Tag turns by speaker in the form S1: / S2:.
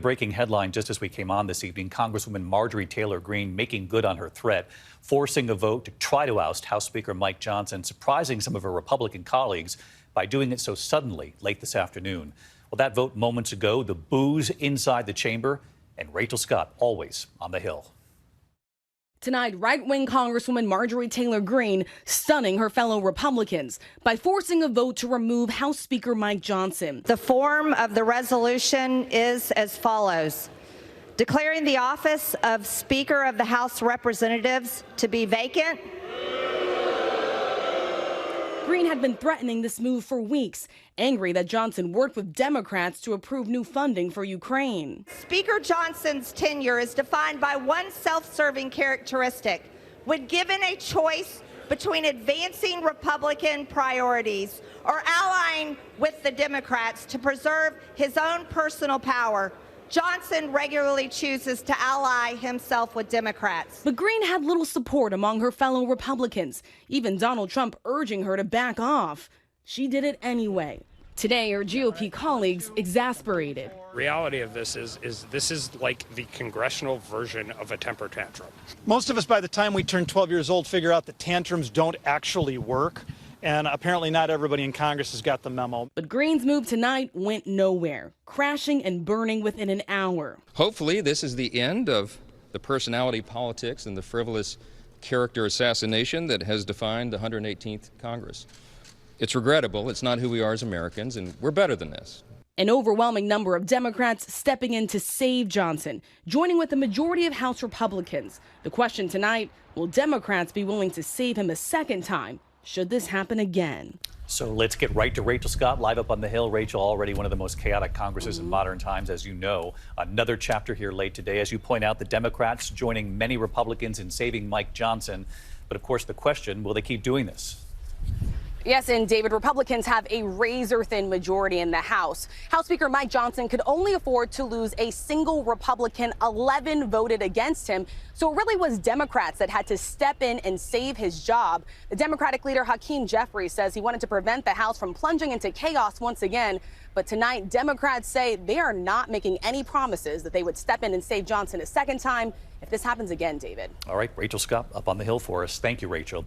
S1: Breaking headline just as we came on this evening, Congresswoman Marjorie Taylor Greene making good on her threat, forcing a vote to try to oust House Speaker Mike Johnson, surprising some of her Republican colleagues by doing it so suddenly late this afternoon. Well, that vote moments ago, the boos inside the chamber, and Rachel Scott always on the Hill.
S2: Tonight, right-wing Congresswoman Marjorie Taylor Greene stunning her fellow Republicans by forcing a vote to remove House Speaker Mike Johnson.
S3: The form of the resolution is as follows: declaring the office of Speaker of the House of Representatives to be vacant.
S2: Greene had been threatening this move for weeks, angry that Johnson worked with Democrats to approve new funding for Ukraine.
S3: Speaker Johnson's tenure is defined by one self-serving characteristic. When given a choice between advancing Republican priorities or allying with the Democrats to preserve his own personal power, Johnson regularly chooses to ally himself with Democrats.
S2: But Greene had little support among her fellow Republicans, even Donald Trump urging her to back off. She did it anyway. Today, her GOP colleagues exasperated.
S4: Reality of this is this is like the congressional version of a temper tantrum.
S5: Most of us, by the time we turn 12 years old, figure out that tantrums don't actually work. And apparently not everybody in Congress has got the memo.
S2: But Greene's move tonight went nowhere, crashing and burning within an hour.
S6: Hopefully this is the end of the personality politics and the frivolous character assassination that has defined the 118th Congress. It's regrettable. It's not who we are as Americans, and we're better than this.
S2: An overwhelming number of Democrats stepping in to save Johnson, joining with the majority of House Republicans. The question tonight, will Democrats be willing to save him a second time should this happen again?
S1: So let's get right to Rachel Scott, live up on the Hill. Rachel, already one of the most chaotic Congresses in modern times, as you know. Another chapter here late today. As you point out, the Democrats joining many Republicans in saving Mike Johnson. But of course, the question, will they keep doing this?
S2: Yes, and David, Republicans have a razor-thin majority in the House. House Speaker Mike Johnson could only afford to lose a single Republican. 11 voted against him. So it really was Democrats that had to step in and save his job. The Democratic leader Hakeem Jeffries says he wanted to prevent the House from plunging into chaos once again. But tonight, Democrats say they are not making any promises that they would step in and save Johnson a second time if this happens again, David.
S1: All right, Rachel Scott up on the Hill for us. Thank you, Rachel.